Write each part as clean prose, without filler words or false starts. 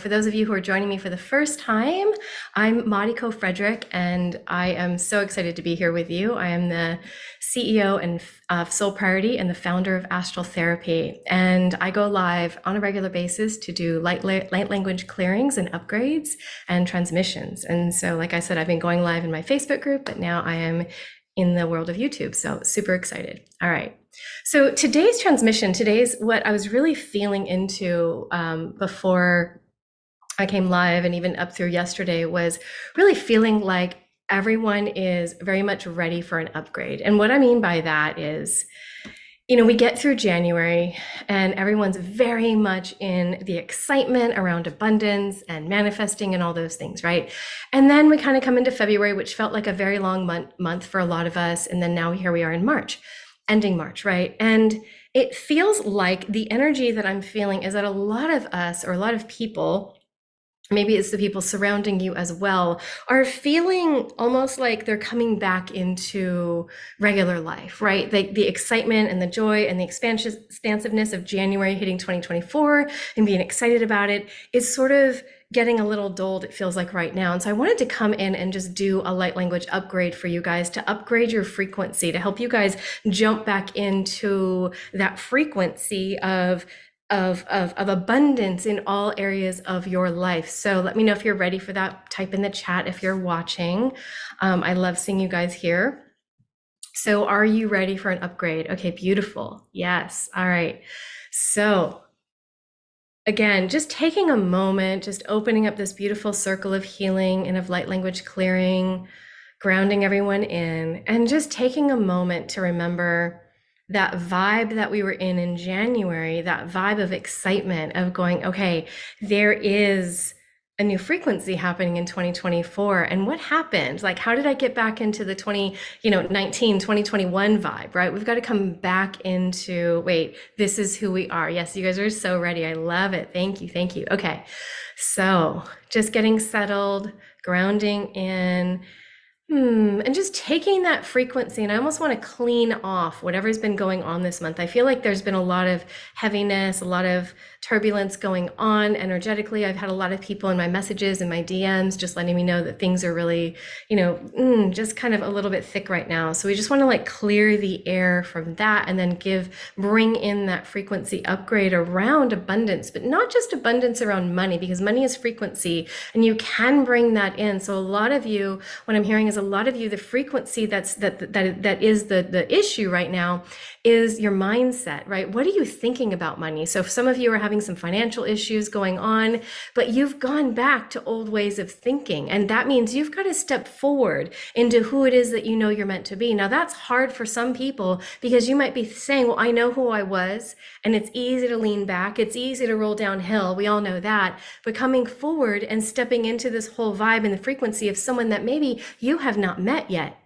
For those of you who are joining me for the first time, I'm Mariko Frederick, and I am so excited to be here with you. I am the CEO of Soul Priority and the founder of Astral Therapy. And I go live on a regular basis to do light language clearings and upgrades and transmissions. And so, like I said, I've been going live in my Facebook group, but now I am in the world of YouTube. So super excited. All right. So today's what I was really feeling into before I came live and even up through yesterday was really feeling like everyone is very much ready for an upgrade. And what I mean by that is, we get through January and everyone's very much in the excitement around abundance and manifesting and all those things, right? And then we kind of come into February, which felt like a very long month for a lot of us. And then now here we are in March, ending March, right? And it feels like the energy that I'm feeling is that a lot of us, or a lot of people, maybe it's the people surrounding you as well, are feeling almost like they're coming back into regular life, right? The excitement and the joy and the expansiveness of January hitting 2024 and being excited about it is sort of getting a little dulled, it feels like right now. And so I wanted to come in and just do a light language upgrade for you guys to upgrade your frequency, to help you guys jump back into that frequency of abundance in all areas of your life. So let me know if you're ready for that. Type in the chat if you're watching. I love seeing you guys here. So are you ready for an upgrade? Okay, beautiful. Yes. All right. So again, just taking a moment, just opening up this beautiful circle of healing and of light language clearing, grounding everyone in, and just taking a moment to remember that vibe that we were in January, that vibe of excitement of going, okay, there is a new frequency happening in 2024. And what happened? Like, how did I get back into the 2021 vibe, right? We've got to come back into, wait, this is who we are. Yes, you guys are so ready. I love it. Thank you. Thank you. Okay. So just getting settled, grounding in, and just taking that frequency, and I almost want to clean off whatever's been going on this month. I feel like there's been a lot of heaviness, a lot of turbulence going on energetically. I've had a lot of people in my messages and my DMs just letting me know that things are really, just kind of a little bit thick right now. So we just want to like clear the air from that and then bring in that frequency upgrade around abundance, but not just abundance around money, because money is frequency and you can bring that in. So a lot of you, what I'm hearing is a lot of you, the frequency that is the issue right now is your mindset, right? What are you thinking about money? So if some of you are having some financial issues going on, but you've gone back to old ways of thinking. And that means you've got to step forward into who it is that you know you're meant to be. Now that's hard for some people because you might be saying, well, I know who I was, and it's easy to lean back. It's easy to roll downhill. We all know that. But coming forward and stepping into this whole vibe and the frequency of someone that maybe you have not met yet,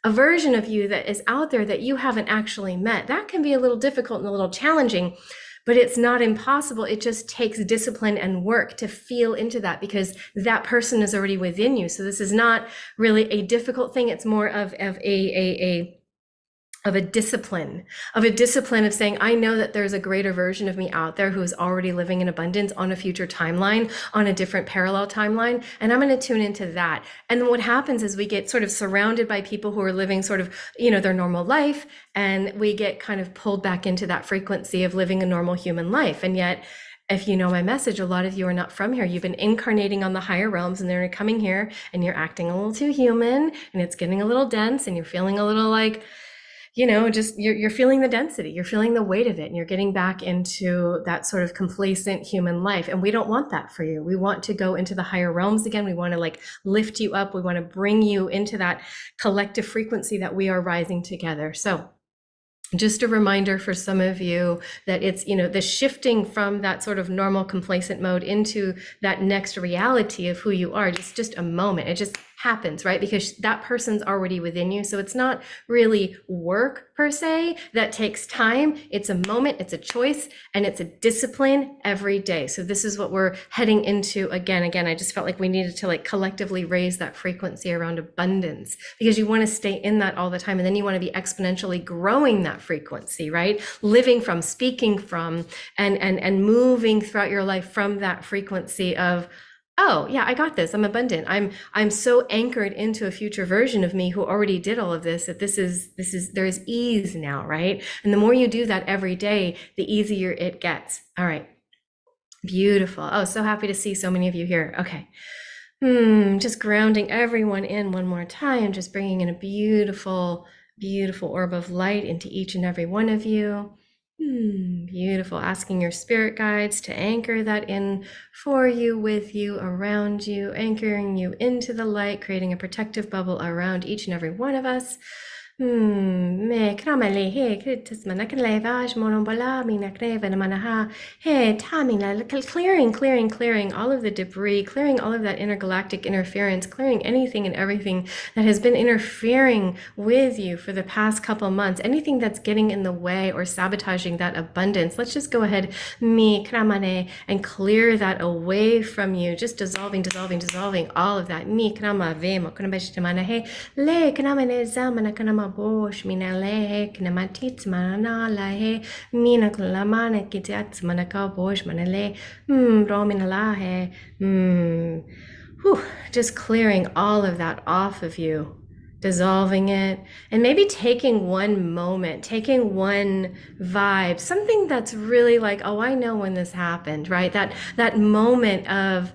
a version of you that is out there that you haven't actually met, that can be a little difficult and a little challenging, but it's not impossible. It just takes discipline and work to feel into that because that person is already within you. So this is not really a difficult thing. It's more of a discipline of saying, I know that there's a greater version of me out there who is already living in abundance on a future timeline, on a different parallel timeline. And I'm going to tune into that. And then what happens is we get sort of surrounded by people who are living sort of, their normal life. And we get kind of pulled back into that frequency of living a normal human life. And yet, if you know my message, a lot of you are not from here. You've been incarnating on the higher realms and they're coming here and you're acting a little too human and it's getting a little dense and you're feeling a little like, just you're feeling the density, you're feeling the weight of it, and you're getting back into that sort of complacent human life. And we don't want that for you. We want to go into the higher realms again. We want to like lift you up. We want to bring you into that collective frequency that we are rising together. So just a reminder for some of you that it's, the shifting from that sort of normal complacent mode into that next reality of who you are, just a moment. happens, right? Because that person's already within you. So it's not really work per se that takes time. It's a moment, it's a choice, and it's a discipline every day. So this is what we're heading into again. I just felt like we needed to like collectively raise that frequency around abundance, because you want to stay in that all the time. And then you want to be exponentially growing that frequency, right? Living from, speaking from, and moving throughout your life from that frequency of, oh yeah, I got this. I'm abundant. I'm so anchored into a future version of me who already did all of this, that there's ease now, right? And the more you do that every day, the easier it gets. All right. Beautiful. Oh, so happy to see so many of you here. Okay. Just grounding everyone in one more time, just bringing in a beautiful, beautiful orb of light into each and every one of you. Beautiful. Asking your spirit guides to anchor that in for you, with you, around you, anchoring you into the light, creating a protective bubble around each and every one of us. Me kramale he kritis manakale vaj monombala mina kreva manaha he tamina clearing all of the debris, clearing all of that intergalactic interference, clearing anything and everything that has been interfering with you for the past couple months, anything that's getting in the way or sabotaging that abundance. Let's just go ahead me kramane and clear that away from you, just dissolving all of that. Me krama ve mo kunabeshtamana he le kramane zamana kanama bosh mina lehe knamatits mana lahe mina klamana kitats manaka bosh manale romina lahe just clearing all of that off of you, dissolving it, and maybe taking one moment, taking one vibe, something that's really like, oh, I know when this happened, right? That moment of,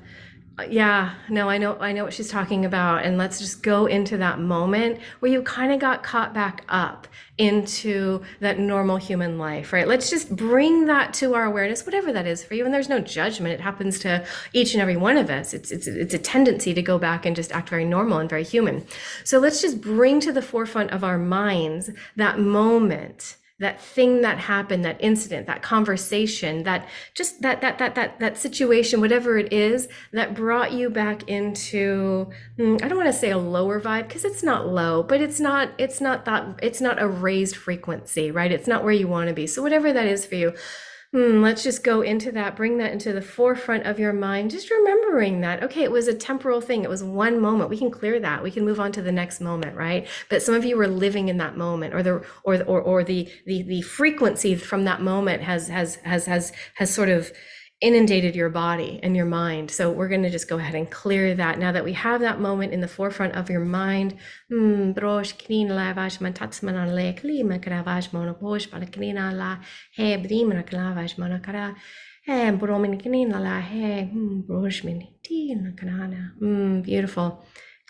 yeah, no, I know what she's talking about. And let's just go into that moment where you kind of got caught back up into that normal human life, right? Let's just bring that to our awareness, whatever that is for you. And there's no judgment. It happens to each and every one of us. It's a tendency to go back and just act very normal and very human. So let's just bring to the forefront of our minds that moment, that thing that happened, that incident, that conversation, that just that situation, whatever it is that brought you back into, I don't want to say a lower vibe, because it's not low, but it's not a raised frequency, right? It's not where you want to be. So whatever that is for you, let's just go into that, bring that into the forefront of your mind, just remembering that, okay, it was a temporal thing. It was one moment. We can clear that. We can move on to the next moment, right? But some of you were living in that moment, or the frequency from that moment has sort of inundated your body and your mind. So we're going to just go ahead and clear that now that we have that moment in the forefront of your mind. Brosh krin lavash mantatsman le klima kravash monoposh palakrina la he brimra klavash monakara he bromin krin la he brosh minitina kanana. Beautiful.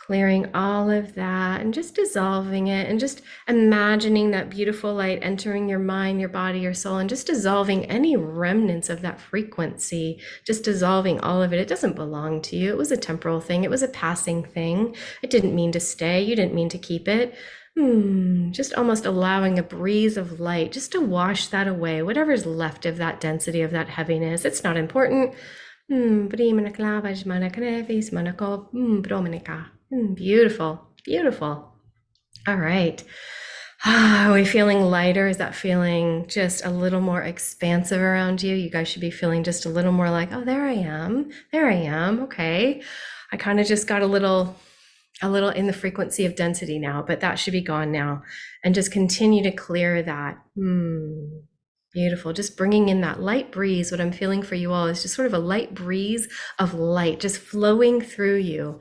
Clearing all of that and just dissolving it, and just imagining that beautiful light entering your mind, your body, your soul, and just dissolving any remnants of that frequency, just dissolving all of it. It doesn't belong to you. It was a temporal thing. It was a passing thing. It didn't mean to stay. You didn't mean to keep it. Just almost allowing a breeze of light just to wash that away, whatever's left of that density, of that heaviness. It's not important. Beautiful, beautiful. All right. Are we feeling lighter? Is that feeling just a little more expansive around you? You guys should be feeling just a little more like, oh, there I am. Okay. I kind of just got a little in the frequency of density now, but that should be gone now. And just continue to clear that. Beautiful. Just bringing in that light breeze. What I'm feeling for you all is just sort of a light breeze of light just flowing through you.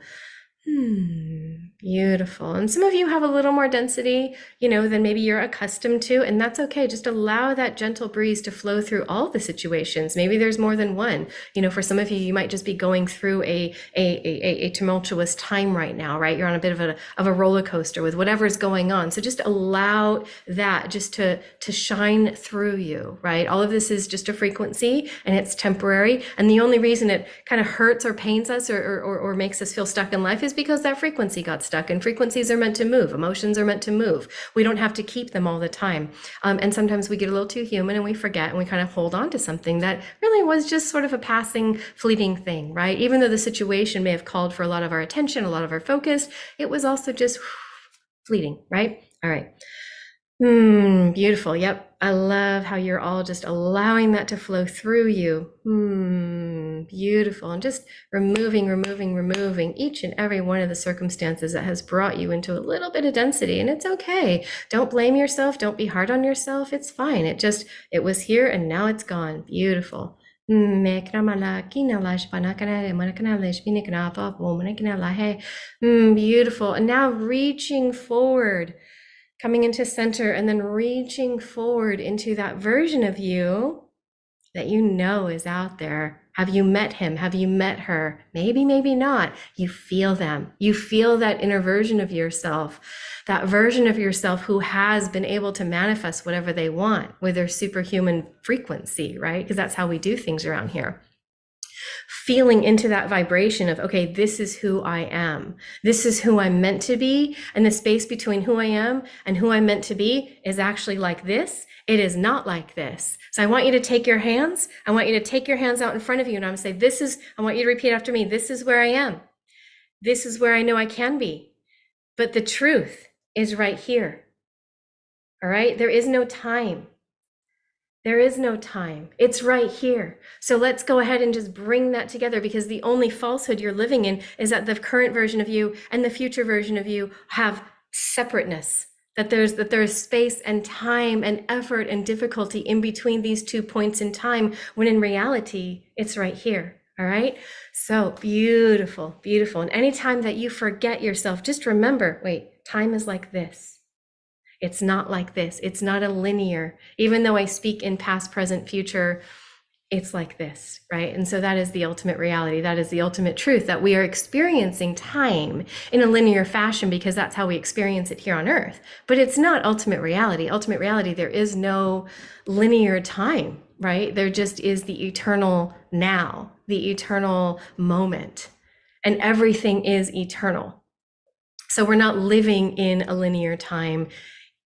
Beautiful. And some of you have a little more density, than maybe you're accustomed to, and that's okay. Just allow that gentle breeze to flow through all the situations. Maybe there's more than one. For some of you, you might just be going through a tumultuous time right now, right? You're on a bit of a roller coaster with whatever's going on. So just allow that just to shine through you, right? All of this is just a frequency, and it's temporary. And the only reason it kind of hurts or pains us or makes us feel stuck in life is is because that frequency got stuck, and frequencies are meant to move. Emotions are meant to move. We don't have to keep them all the time. And sometimes we get a little too human and we forget and we kind of hold on to something that really was just sort of a passing, fleeting thing, right? Even though the situation may have called for a lot of our attention, a lot of our focus, it was also just fleeting, right? All right. Beautiful. Yep. I love how you're all just allowing that to flow through you. Beautiful. And just removing each and every one of the circumstances that has brought you into a little bit of density. And it's okay. Don't blame yourself. Don't be hard on yourself. It's fine. It was here and now it's gone. Beautiful. Beautiful. And now reaching forward, coming into center, and then reaching forward into that version of you that you know is out there. Have you met him? Have you met her? Maybe, maybe not. You feel them. You feel that inner version of yourself, that version of yourself who has been able to manifest whatever they want with their superhuman frequency, right? Because that's how we do things around here. Feeling into that vibration of, okay, this is who I am. This is who I'm meant to be. And the space between who I am and who I'm meant to be is actually like this. It is not like this. So I want you to take your hands. I want you to take your hands out in front of you. And I'm going to say, I want you to repeat after me. This is where I am. This is where I know I can be. But the truth is right here. All right. There is no time. There is no time. It's right here. So let's go ahead and just bring that together, because the only falsehood you're living in is that the current version of you and the future version of you have separateness, that there's space and time and effort and difficulty in between these 2 points in time, when in reality, it's right here. All right. So beautiful, beautiful. And anytime that you forget yourself, just remember, wait, time is like this. It's not like this. It's not a linear, even though I speak in past, present, future, it's like this, right? And so that is the ultimate reality. That is the ultimate truth, that we are experiencing time in a linear fashion because that's how we experience it here on earth. But it's not ultimate reality. Ultimate reality, there is no linear time, right? There just is the eternal now, the eternal moment, and everything is eternal. So we're not living in a linear time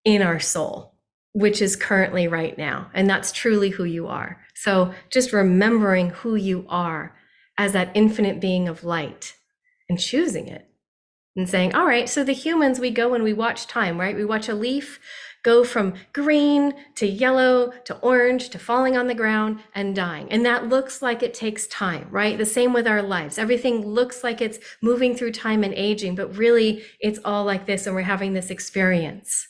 in our soul, which is currently right now. And that's truly who you are. So just remembering who you are as that infinite being of light and choosing it and saying, all right, so the humans, we go and we watch time, right? We watch a leaf go from green to yellow to orange to falling on the ground and dying. And that looks like it takes time, right? The same with our lives. Everything looks like it's moving through time and aging, but really it's all like this, and we're having this experience.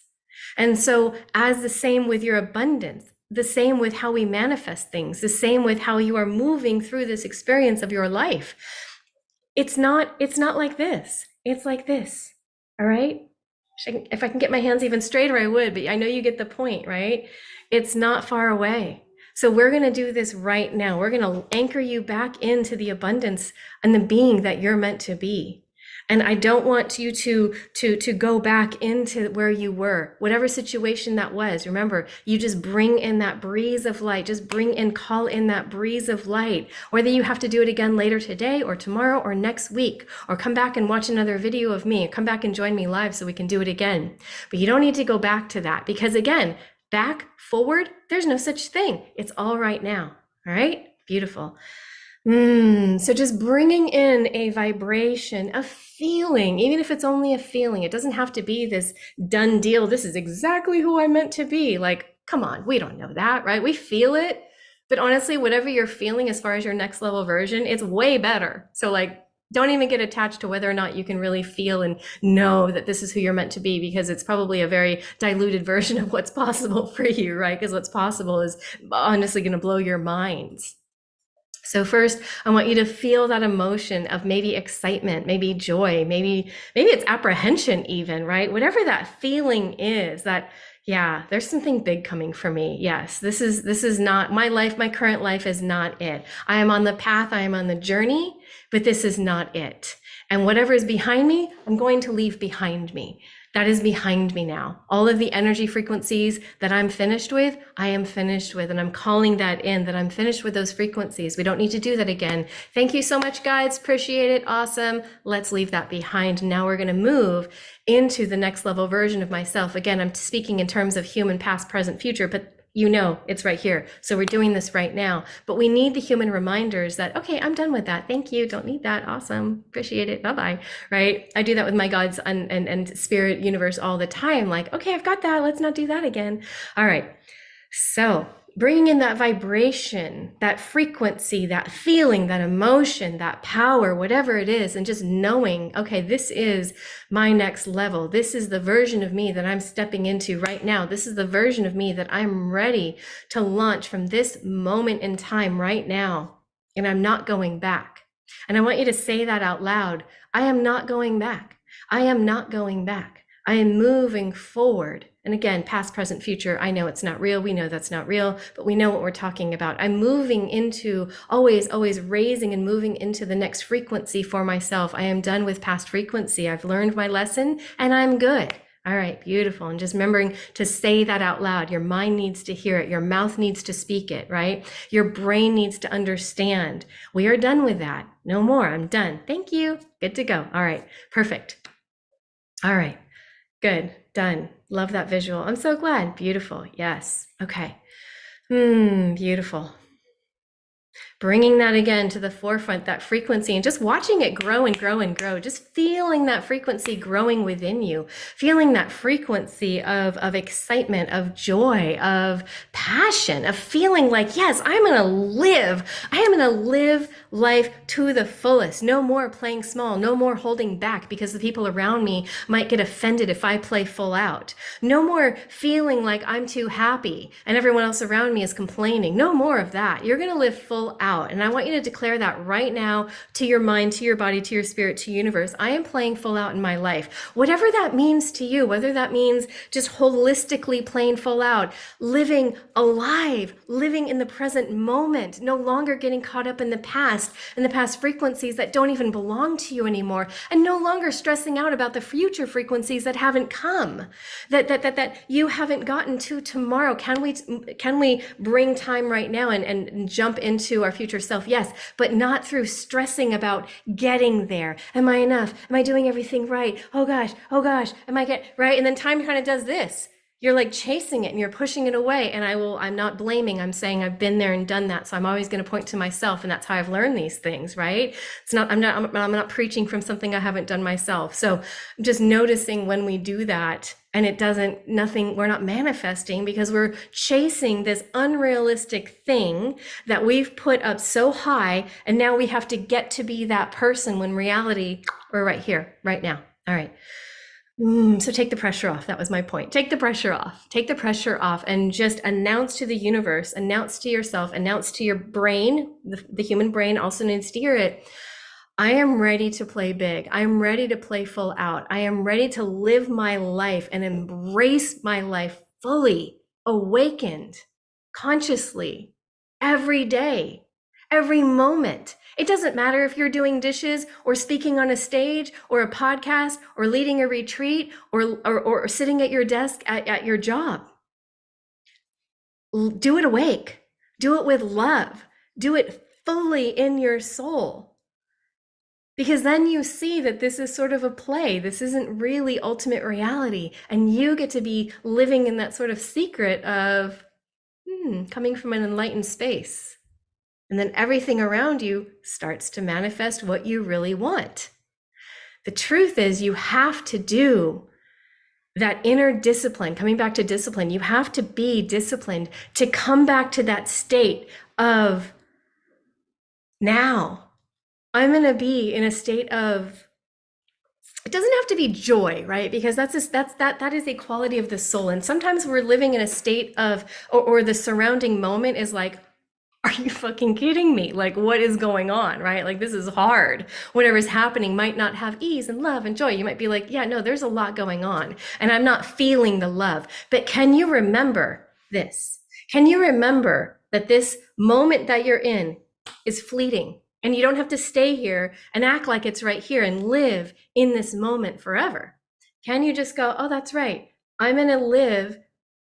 And so as the same with your abundance, the same with how we manifest things, the same with how you are moving through this experience of your life. It's not like this. It's like this. All right. If I can get my hands even straighter, I would, but I know you get the point, right? It's not far away. So we're going to do this right now. We're going to anchor you back into the abundance and the being that you're meant to be. And I don't want you to go back into where you were, whatever situation that was. Remember, you just bring in that breeze of light, just call in that breeze of light, whether you have to do it again later today or tomorrow or next week, or come back and watch another video of me, or come back and join me live so we can do it again. But you don't need to go back to that, because again, back, forward, there's no such thing. It's all right now. All right. Beautiful. So just bringing in a vibration, a feeling, even if it's only a feeling, it doesn't have to be this done deal. This is exactly who I'm meant to be. Like, come on, we don't know that, right? We feel it, but honestly, whatever you're feeling as far as your next level version, it's way better. So like, don't even get attached to whether or not you can really feel and know that this is who you're meant to be, because it's probably a very diluted version of what's possible for you, right? Because what's possible is honestly going to blow your mind. So first, I want you to feel that emotion of maybe excitement, maybe joy, maybe it's apprehension even, right? Whatever that feeling is, that, yeah, there's something big coming for me. Yes, this is not my life. My current life is not it. I am on the path. I am on the journey, but this is not it. And whatever is behind me, I'm going to leave behind me, That is behind me now. All of the energy frequencies that I'm finished with, I am finished with. And I'm calling that in, that I'm finished with those frequencies. We don't need to do that again. Thank you so much, guides. Appreciate it. Awesome. Let's leave that behind. Now we're going to move into the next level version of myself. Again, I'm speaking in terms of human past, present, future, but you know, it's right here. So we're doing this right now, but we need the human reminders that, okay, I'm done with that. Thank you. Don't need that. Awesome. Appreciate it. Bye-bye. Right. I do that with my gods and spirit universe all the time. Like, okay, I've got that. Let's not do that again. All right. So bringing in that vibration, that frequency, that feeling, that emotion, that power, whatever it is, and just knowing, okay, this is my next level. This is the version of me that I'm stepping into right now. This is the version of me that I'm ready to launch from this moment in time right now. And I'm not going back. And I want you to say that out loud. I am not going back. I am not going back. I am moving forward. And again, past, present, future, I know it's not real. We know that's not real, but we know what we're talking about. I'm moving into always raising and moving into the next frequency for myself. I am done with past frequency. I've learned my lesson and I'm good. All right, beautiful. And just remembering to say that out loud. Your mind needs to hear it. Your mouth needs to speak it, right? Your brain needs to understand. We are done with that. No more. I'm done. Thank you. Good to go. All right, perfect. All right. Good. Done. Love that visual. I'm so glad. Beautiful. Yes. Okay. Beautiful. Bringing that again to the forefront, that frequency, and just watching it grow and grow and grow, just feeling that frequency growing within you, feeling that frequency of excitement, of joy, of passion, of feeling like, yes, I am going to live life to the fullest. No more playing small, no more holding back because the people around me might get offended if I play full out. No more feeling like I'm too happy and everyone else around me is complaining. No more of that. You're going to live full out. And I want you to declare that right now to your mind, to your body, to your spirit, to universe. I am playing full out in my life. Whatever that means to you, whether that means just holistically playing full out, living alive, living in the present moment, no longer getting caught up in the past and the past frequencies that don't even belong to you anymore, and no longer stressing out about the future frequencies that haven't come, that you haven't gotten to tomorrow. Can we bring time right now and jump into our future self? Yes, but not through stressing about getting there. Am I enough? Am I doing everything right? Oh gosh, am I right? And then time kind of does this. You're like chasing it and you're pushing it away. And I'm not blaming. I'm saying I've been there and done that. So I'm always going to point to myself. And that's how I've learned these things, right? I'm not preaching from something I haven't done myself. So I'm just noticing when we do that and we're not manifesting because we're chasing this unrealistic thing that we've put up so high. And now we have to get to be that person when reality, we're right here, right now. All right. So take the pressure off. That was my point. Take the pressure off and just announce to the universe, announce to yourself, announce to your brain. The human brain also needs to hear it. I am ready to play big. I am ready to play full out. I am ready to live my life and embrace my life fully, awakened, consciously, every day, every moment. It doesn't matter if you're doing dishes or speaking on a stage or a podcast or leading a retreat or sitting at your desk at your job. Do it awake. Do it with love. Do it fully in your soul. Because then you see that this is sort of a play. This isn't really ultimate reality. And you get to be living in that sort of secret of coming from an enlightened space. And then everything around you starts to manifest what you really want. The truth is you have to do that inner discipline. Coming back to discipline, you have to be disciplined to come back to that state of now. I'm going to be in a state of, it doesn't have to be joy, right? Because that is a quality of the soul. And sometimes we're living in a state of, or the surrounding moment is like, are you fucking kidding me? Like, what is going on, right? Like, this is hard. Whatever's happening might not have ease and love and joy. You might be like, yeah, no, there's a lot going on and I'm not feeling the love. But can you remember this? Can you remember that this moment that you're in is fleeting and you don't have to stay here and act like it's right here and live in this moment forever? Can you just go, oh, that's right. I'm going to live,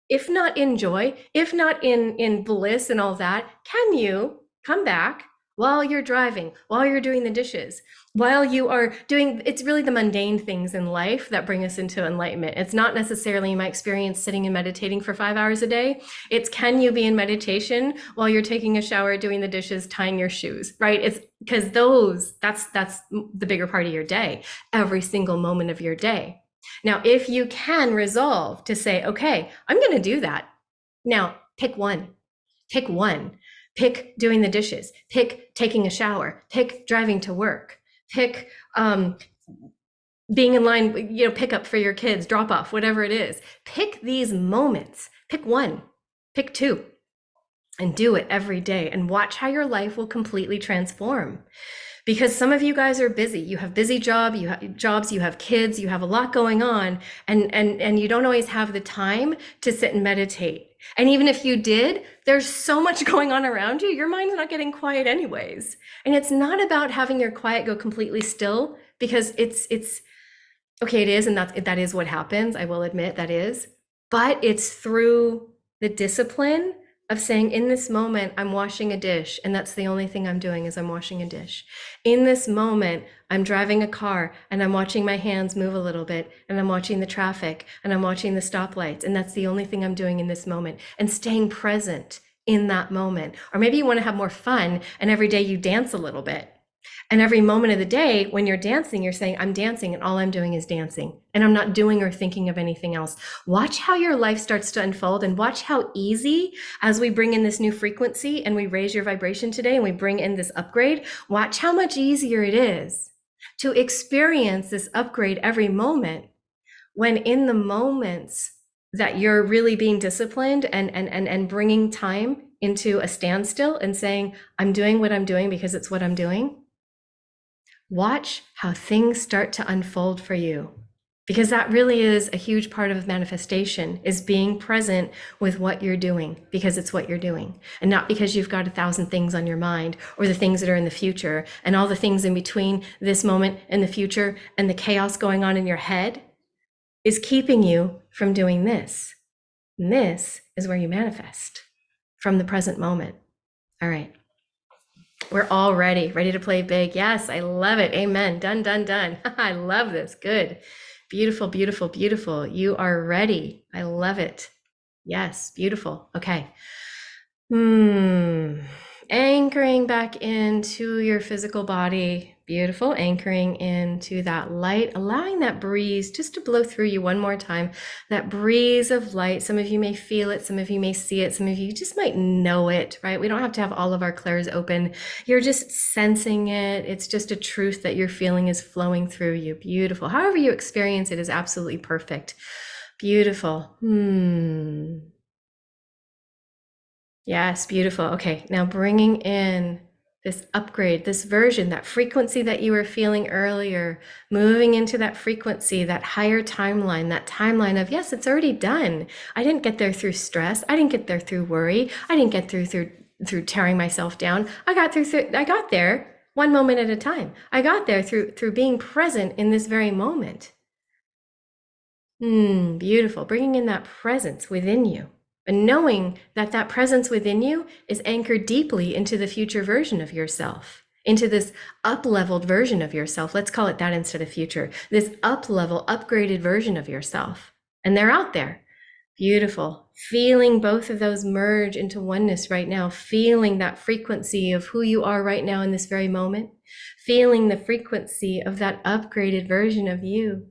if not in joy, if not in bliss and all that. Can you come back while you're driving, while you're doing the dishes, while you are doing, it's really the mundane things in life that bring us into enlightenment. It's not necessarily my experience sitting and meditating for 5 hours a day. It's can you be in meditation while you're taking a shower, doing the dishes, tying your shoes, right? It's because that's the bigger part of your day, every single moment of your day. Now, if you can resolve to say, okay, I'm going to do that. Now, pick one. Pick one. Pick doing the dishes. Pick taking a shower. Pick driving to work. Pick being in line, pick up for your kids, drop off, whatever it is. Pick these moments. Pick one. Pick two. And do it every day. And watch how your life will completely transform. Because some of you guys are busy. You have busy jobs, you have kids, you have a lot going on, and you don't always have the time to sit and meditate. And even if you did, there's so much going on around you, your mind's not getting quiet anyways. And it's not about having your quiet go completely still, because it's okay, it is, and that is what happens. I will admit that is, but it's through the discipline of saying, in this moment, I'm washing a dish, and that's the only thing I'm doing is I'm washing a dish. In this moment, I'm driving a car, and I'm watching my hands move a little bit, and I'm watching the traffic, and I'm watching the stoplights, and that's the only thing I'm doing in this moment, and staying present in that moment. Or maybe you want to have more fun, and every day you dance a little bit. And every moment of the day, when you're dancing, you're saying, I'm dancing, and all I'm doing is dancing. And I'm not doing or thinking of anything else. Watch how your life starts to unfold, and watch how easy, as we bring in this new frequency and we raise your vibration today and we bring in this upgrade, watch how much easier it is to experience this upgrade every moment, when in the moments that you're really being disciplined and bringing time into a standstill and saying, I'm doing what I'm doing because it's what I'm doing. Watch how things start to unfold for you, because that really is a huge part of manifestation, is being present with what you're doing because it's what you're doing, and not because you've got 1,000 things on your mind, or the things that are in the future and all the things in between this moment and the future and the chaos going on in your head is keeping you from doing this. And this is where you manifest, from the present moment. All right. We're all ready to play big. Yes, I love it. Amen. Done, done, done. I love this. Good. Beautiful, beautiful, beautiful. You are ready. I love it. Yes, beautiful. Okay. Anchoring back into your physical body. Beautiful. Anchoring into that light, allowing that breeze just to blow through you one more time. That breeze of light. Some of you may feel it. Some of you may see it. Some of you just might know it, right? We don't have to have all of our clairs open. You're just sensing it. It's just a truth that you're feeling is flowing through you. Beautiful. However you experience it is absolutely perfect. Beautiful. Yes, beautiful. Okay, now bringing in this upgrade, this version, that frequency that you were feeling earlier, moving into that frequency, that higher timeline, that timeline of, yes, it's already done. I didn't get there through stress. I didn't get there through worry. I didn't get through tearing myself down. I got there one moment at a time. I got there through being present in this very moment. Beautiful. Bringing in that presence within you. And knowing that that presence within you is anchored deeply into the future version of yourself, into this up-leveled version of yourself. Let's call it that instead of future. This up-level, upgraded version of yourself. And they're out there. Beautiful. Feeling both of those merge into oneness right now. Feeling that frequency of who you are right now in this very moment. Feeling the frequency of that upgraded version of you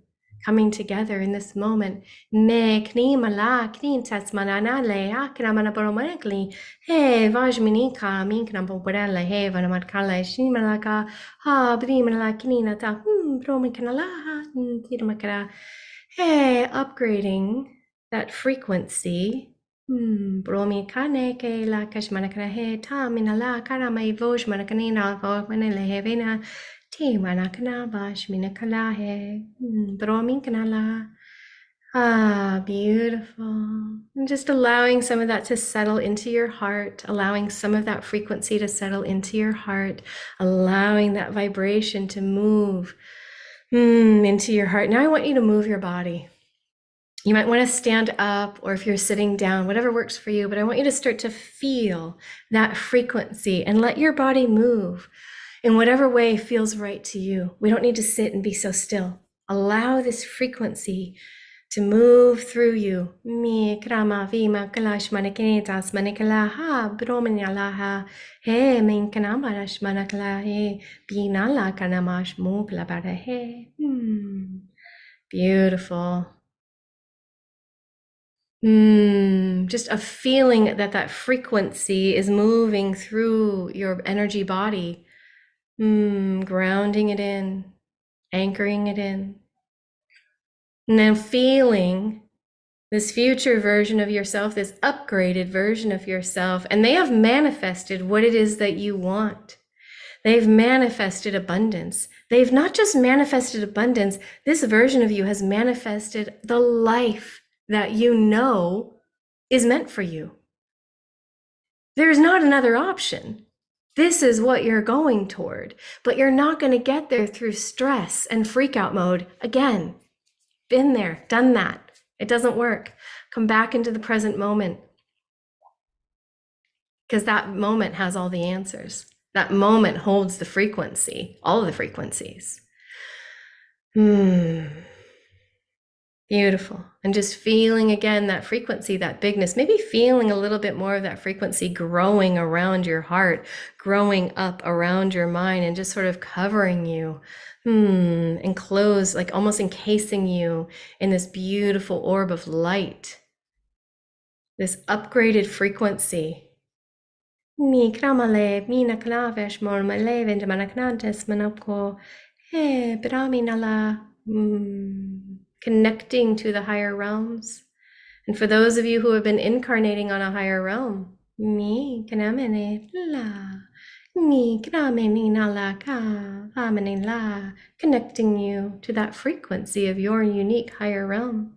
coming together in this moment. Me kni mala kni tasmanana le akra mana boromanakli he vajminika min knambo borella he vanamarkala shimalaka ha brimala kni nata bromikanala tiramakara he upgrading that frequency. Bromikane ke la kashmanakara he ta minala karamai vojmanakanina vojmanele he vena beautiful. And just allowing some of that to settle into your heart, allowing some of that frequency to settle into your heart, allowing that vibration to move Into your heart. Now I want you to move your body. You might want to stand up, or if you're sitting down, whatever works for you, but I want you to start to feel that frequency and let your body move in whatever way feels right to you. We don't need to sit and be so still. Allow this frequency to move through you. Mi krama vima kalash manikinitas manikalaha brominalaha he min kanamarash manakala he binala kanamash mukla bara he. Beautiful. Just a feeling that that frequency is moving through your energy body. Grounding it in, anchoring it in. And then feeling this future version of yourself, this upgraded version of yourself, and they have manifested what it is that you want. They've manifested abundance. They've not just manifested abundance, this version of you has manifested the life that you know is meant for you. There's not another option. This is what you're going toward, but you're not going to get there through stress and freak out mode. Again, been there, done that. It doesn't work. Come back into the present moment, because that moment has all the answers. That moment holds the frequency, all of the frequencies. Beautiful. And just feeling again that frequency, that bigness, maybe feeling a little bit more of that frequency growing around your heart, growing up around your mind, and just sort of covering you, enclosed, like almost encasing you in this beautiful orb of light, this upgraded frequency. Mi kramale, mi naklavesh mol male vendamanaknantes manapko, he braminala. Connecting to the higher realms. And for those of you who have been incarnating on a higher realm, mi kramene la, mi kramene la ka, amene la, connecting you to that frequency of your unique higher realm.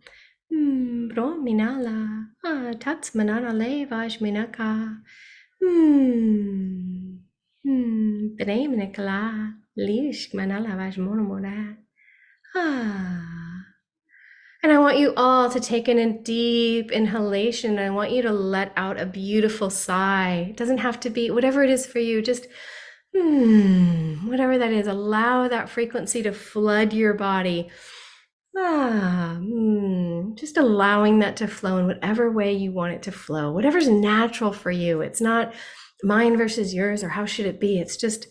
Bro minala, tatsmanana le vajminaka. Bremnekla, lish manala vajmonomora. And I want you all to take in a deep inhalation. I want you to let out a beautiful sigh. It doesn't have to be whatever it is for you, just whatever that is. Allow that frequency to flood your body. Just allowing that to flow in whatever way you want it to flow, whatever's natural for you. It's not mine versus yours or how should it be. It's just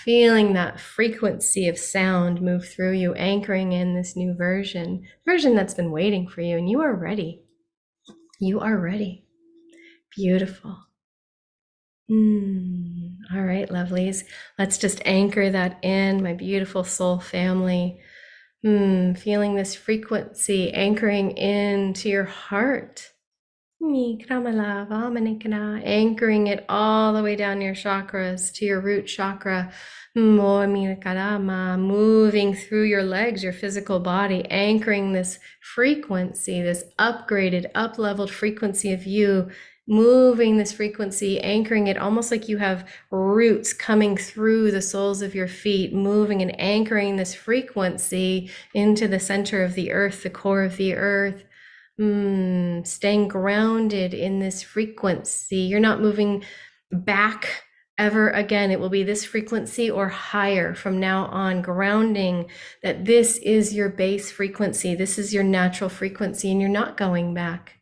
feeling that frequency of sound move through you, anchoring in this new version that's been waiting for you, and you are ready. You are ready. Beautiful. All right, lovelies. Let's just anchor that in, my beautiful soul family. Feeling this frequency anchoring into your heart. Anchoring it all the way down your chakras to your root chakra, moving through your legs, your physical body, anchoring this frequency, this upgraded, up-leveled frequency of you, moving this frequency, anchoring it almost like you have roots coming through the soles of your feet, moving and anchoring this frequency into the center of the earth, the core of the earth. Staying grounded in this frequency. You're not moving back ever again. It will be this frequency or higher from now on, grounding that this is your base frequency. This is your natural frequency, and you're not going back.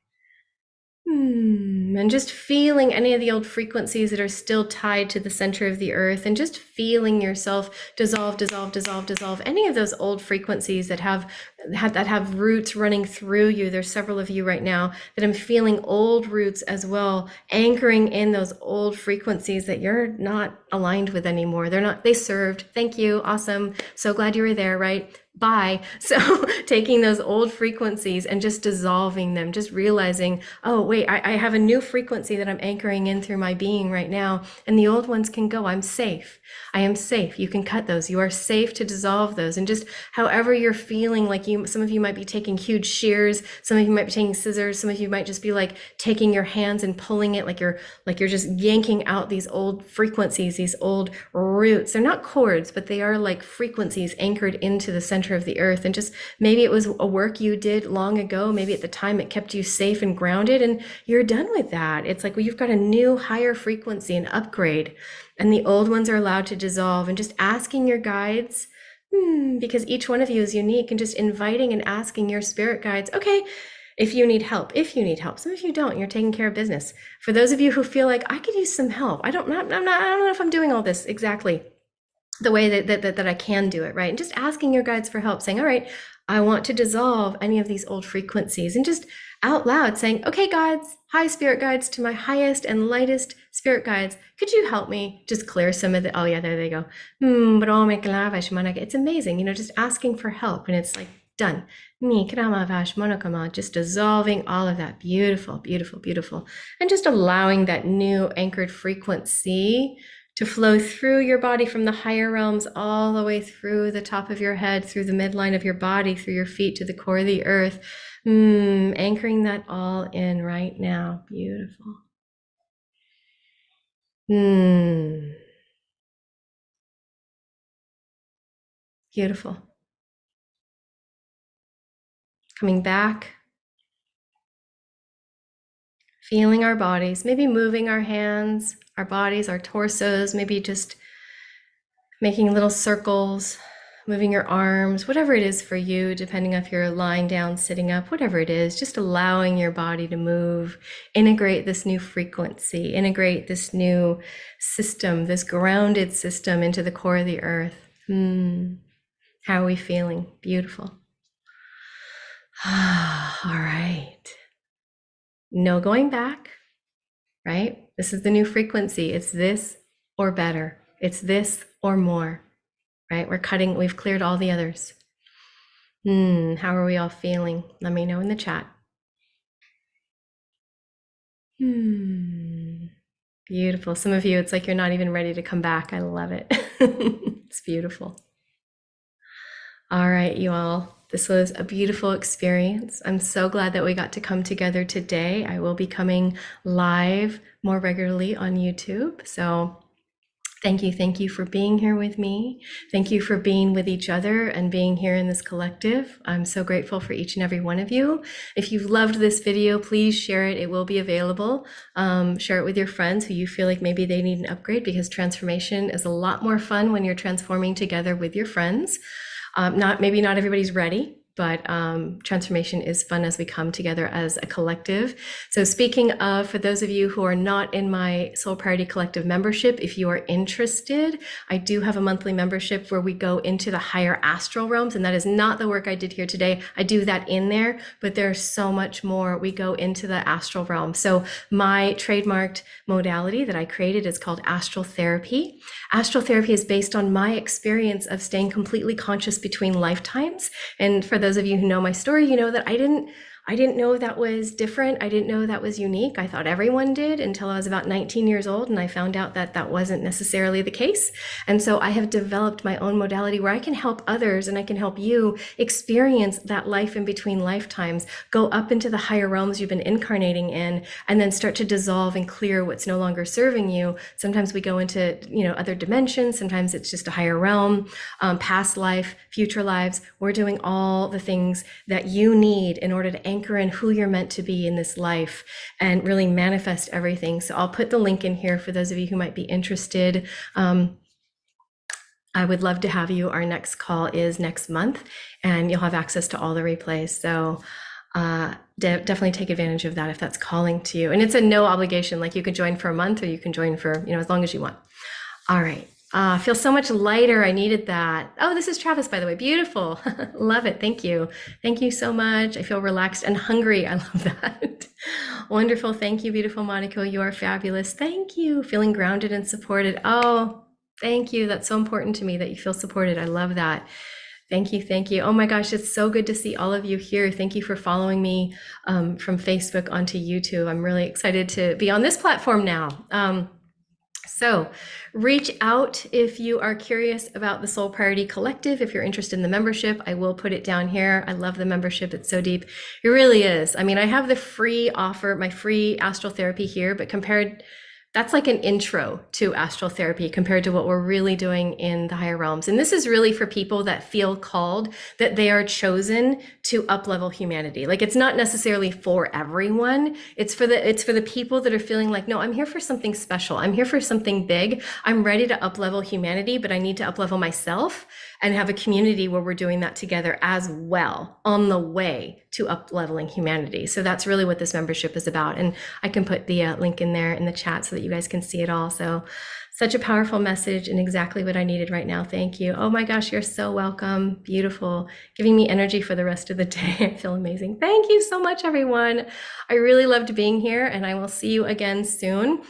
And just feeling any of the old frequencies that are still tied to the center of the earth, and just feeling yourself dissolve, dissolve, dissolve, dissolve. Any of those old frequencies that have roots running through you. There's several of you right now that I'm feeling old roots as well, anchoring in those old frequencies that you're not aligned with anymore. They served. Thank you. Awesome. So glad you were there, right? bye. So taking those old frequencies and just dissolving them, just realizing, oh, wait, I have a new frequency that I'm anchoring in through my being right now. And the old ones can go. I'm safe. I am safe. You can cut those. You are safe to dissolve those. And just however you're feeling, like some of you might be taking huge shears. Some of you might be taking scissors. Some of you might just be like taking your hands and pulling it like you're just yanking out these old frequencies, these old roots. They're not cords, but they are like frequencies anchored into the center of the earth. And just maybe it was a work you did long ago. Maybe at the time it kept you safe and grounded, and you're done with that. It's like, well, you've got a new higher frequency, an upgrade, and the old ones are allowed to dissolve. And just asking your guides, because each one of you is unique, and just inviting and asking your spirit guides, okay, if you need help. Some of you don't, you're taking care of business. For those of you who feel like I could use some help, I don't know if I'm doing all this exactly the way that I can do it, right? And just asking your guides for help, saying, all right, I want to dissolve any of these old frequencies, and just out loud saying, okay, guides, hi, spirit guides, to my highest and lightest spirit guides, could you help me just clear some of the, oh yeah, there they go. It's amazing, just asking for help, and it's like, done. Just dissolving all of that. Beautiful, beautiful, beautiful. And just allowing that new anchored frequency to flow through your body from the higher realms all the way through the top of your head, through the midline of your body, through your feet to the core of the earth. Anchoring that all in right now. Beautiful. Beautiful. Coming back, feeling our bodies, maybe moving our hands, our bodies, our torsos, maybe just making little circles, moving your arms, whatever it is for you, depending if you're lying down, sitting up, whatever it is, just allowing your body to move, integrate this new frequency, integrate this new system, this grounded system into the core of the earth. How are we feeling? Beautiful. All right. No going back, right? This is the new frequency. It's this or better. It's this or more, right? We've cleared all the others. How are we all feeling? Let me know in the chat. Beautiful. Some of you, it's like you're not even ready to come back. I love it. It's beautiful. All right, you all. This was a beautiful experience. I'm so glad that we got to come together today. I will be coming live more regularly on YouTube. So thank you for being here with me. Thank you for being with each other and being here in this collective. I'm so grateful for each and every one of you. If you've loved this video, please share it. It will be available. Share it with your friends who you feel like maybe they need an upgrade, because transformation is a lot more fun when you're transforming together with your friends. Maybe not everybody's ready, but transformation is fun as we come together as a collective. So speaking of, for those of you who are not in my Soul Priority Collective membership, if you are interested, I do have a monthly membership where we go into the higher astral realms, and that is not the work I did here today. I do that in there, but there's so much more. We go into the astral realm. So my trademarked modality that I created is called Astral Therapy. Astral Therapy is based on my experience of staying completely conscious between lifetimes. And for those of you who know my story, you know that I didn't know that was different. I didn't know that was unique. I thought everyone did until I was about 19 years old, and I found out that that wasn't necessarily the case. And so I have developed my own modality where I can help others and I can help you experience that life in between lifetimes, go up into the higher realms you've been incarnating in, and then start to dissolve and clear what's no longer serving you. Sometimes we go into, other dimensions. Sometimes it's just a higher realm, past life, future lives. We're doing all the things that you need in order to anchor in who you're meant to be in this life and really manifest everything. So I'll put the link in here for those of you who might be interested. I would love to have you. Our next call is next month, and you'll have access to all the replays. So definitely take advantage of that if that's calling to you. And it's a no obligation, like you can join for a month or you can join for, as long as you want. All right. I feel so much lighter. I needed that. Oh, this is Travis, by the way. Beautiful. Love it. Thank you. Thank you so much. I feel relaxed and hungry. I love that. Wonderful. Thank you, beautiful Mariko. You are fabulous. Thank you. Feeling grounded and supported. Oh, thank you. That's so important to me that you feel supported. I love that. Thank you. Thank you. Oh my gosh, it's so good to see all of you here. Thank you for following me from Facebook onto YouTube. I'm really excited to be on this platform now. So reach out if you are curious about the Soul Priority Collective. If you're interested in the membership, I will put it down here. I love the membership. It's so deep. It really is. I mean, I have the free offer, my free astral therapy here, but that's like an intro to astral therapy compared to what we're really doing in the higher realms. And this is really for people that feel called, that they are chosen to up-level humanity. Like, it's not necessarily for everyone. It's for the people that are feeling like, no, I'm here for something special. I'm here for something big. I'm ready to up-level humanity, but I need to up-level myself and have a community where we're doing that together as well on the way to up-leveling humanity. So that's really what this membership is about. And I can put the link in there in the chat so that you guys can see it all. So such a powerful message and exactly what I needed right now. Thank you. Oh my gosh, you're so welcome. Beautiful. Giving me energy for the rest of the day. I feel amazing. Thank you so much, everyone. I really loved being here, and I will see you again soon.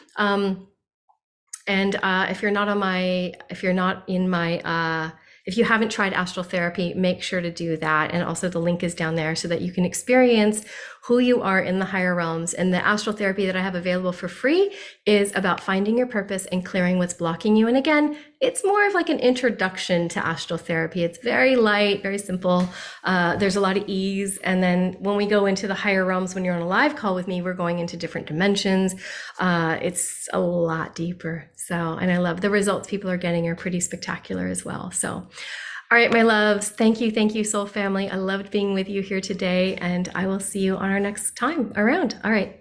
If you haven't tried Astral Therapy, make sure to do that. And also the link is down there so that you can experience who you are in the higher realms. And the Astral Therapy that I have available for free is about finding your purpose and clearing what's blocking you. And again, it's more of like an introduction to Astral Therapy. It's very light, very simple. There's a lot of ease. And then when we go into the higher realms, when you're on a live call with me, we're going into different dimensions. It's a lot deeper. So, and I love the results people are getting are pretty spectacular as well. So, all right, my loves, thank you, soul family. I loved being with you here today, and I will see you on our next time around. All right.